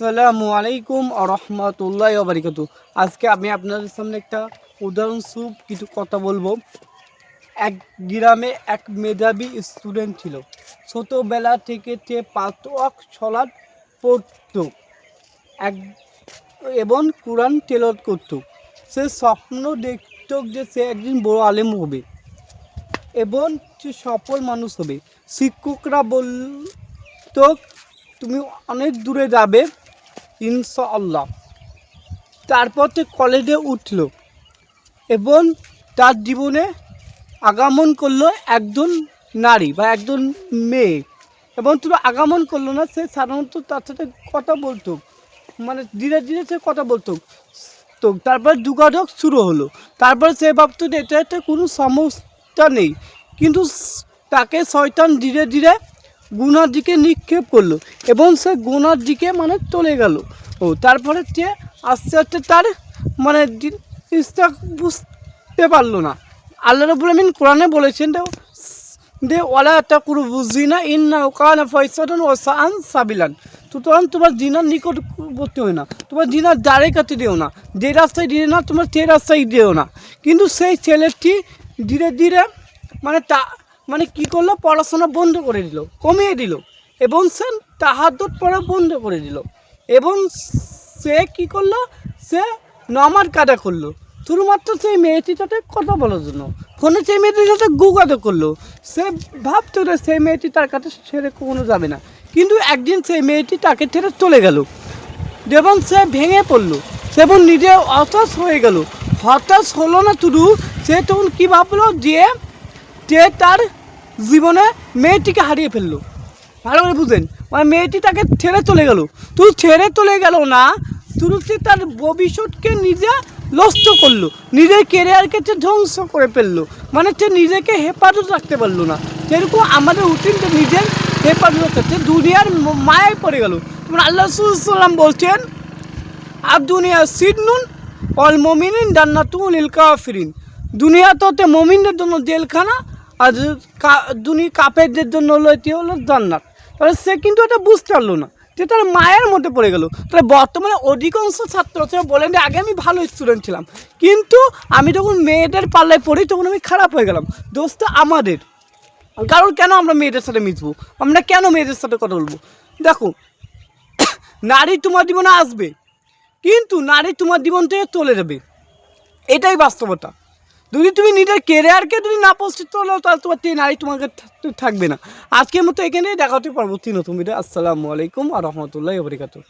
আসসালামু আলাইকুম রহমতুল্লাহ বারিকাতু। আজকে আমি আপনাদের সামনে একটা উদাহরণস্বরূপ কিছু কথা বলবো। এক গ্রামে এক মেধাবী স্টুডেন্ট ছিল। ছোটোবেলা থেকে সে 5 ওয়াক্ত সালাত পড়ত এক এবং কোরআন তেলাওয়াত করত। সে স্বপ্ন দেখত যে সে একদিন বড় আলেম হবে এবং সে সফল মানুষ হবে। শিক্ষকরা বলত তুমি অনেক দূরে যাবে ইনশাআল্লাহ। তারপর সে কলেজে উঠল এবং তার জীবনে আগমন করলো একজন নারী বা একজন মেয়ে, এবং শুধু আগমন করলো না, সে সাধারণত তার সাথে কথা বলতো, মানে ধীরে ধীরে সে কথা বলতো। তো তারপর যোগাযোগ শুরু হলো। তারপর সে ভাবতো যে এটাতে কোনো সমস্যা নেই, কিন্তু তাকে শয়তান ধীরে ধীরে গুনার দিকে নিক্ষেপ করলো এবং সে গুনার দিকে চলে গেল। তারপরে সে আস্তে আস্তে তার ইচ্ছা বুঝতে পারলো না। আল্লাহ রাব্বুল আমিন কোরআনে বলেছেন যে ওয়ালা তাকরাবু যিনা ইন্নাহু কানা ফাহিশাতান ওয়া সাআ সাবিলান। সুতরাং তোমার জিনার নিকটবর্তী হয় না, তোমার জিনার দ্বারে কাছে দিও না, যে রাস্তায় দিও না তোমার সেই রাস্তায় দিও না। কিন্তু সেই ছেলেটি ধীরে ধীরে কী করলো, পড়াশোনা বন্ধ করে দিল, কমিয়ে দিল, এবং সে তাহাজ্জুদ পড়া বন্ধ করে দিল, এবং সে কী করলো, সে নামাজ কাদা করলো শুধুমাত্র সেই মেয়েটির সাথে কথা বলার জন্য। ফোনে সেই মেয়েটির সাথে গুগাদো করলো। সে ভাবতো যে সেই মেয়েটি তার কাছে ছেড়ে কখনো যাবে না, কিন্তু একদিন সেই মেয়েটি তাকে ছেড়ে চলে গেল এবং সে ভেঙে পড়লো, সে এবং নিজে হতাশ হয়ে গেল। হতাশ হলো না শুধু, সে তখন কী ভাবলো যে তার জীবনে মেয়েটিকে হারিয়ে ফেললো। ভালো করে বুঝেন, মেয়েটি তাকে ছেড়ে চলে গেল। তুই ছেড়ে চলে গেল না, শুধু সে তার ভবিষ্যৎকে নিজে নষ্ট করলো, নিজের কেরিয়ারকে সে ধ্বংস করে ফেললো, সে নিজেকে হেফাজত রাখতে পারলো না। সেরকম আমাদের উচিত নিজের হেফাজত রাখতে, দুনিয়ার মায়ায় পড়ে গেল। আল্লাহ রাসূল সাল্লাল্লাহু বলছেন আর দুনিয়া সিজনুন ওয়াল মুমিনিন জান্নাতুল লিল কাফিরিন। দুনিয়া তো মুমিনদের জন্য জেলখানা, আর কাফেরদের জন্য এটি হলো জান্নাত। তাহলে সে কিন্তু এটা বুঝতে পারলো না, যে তার মায়ের মধ্যে পড়ে গেল। তাহলে বর্তমানে অধিকাংশ ছাত্রছাত্রীরা বলেন যে আগে আমি ভালো স্টুডেন্ট ছিলাম, কিন্তু আমি যখন মেয়েদের পাল্লায় পড়ি তখন আমি খারাপ হয়ে গেলাম। দোষটা আমাদের। কারণ কেন আমরা মেয়েদের সাথে মিশবো, আমরা কেন মেয়েদের সাথে কথা বলবো? দেখো, নারী তোমার জীবনে আসবে, কিন্তু নারী তোমার জীবন থেকে চলে যাবে, এটাই বাস্তবতা। যদি তুমি নিজের কেরিয়ারকে যদি না প্রস্তুত করো, তাহলে তোমার নারী তোমাকে থাকবে না। আজকের মতো এখানে দেখা হতে পরবর্তী নতুন ভিডিও। আসসালামু আলাইকুম ওয়া রাহমাতুল্লাহি ওয়া বারাকাতুহু।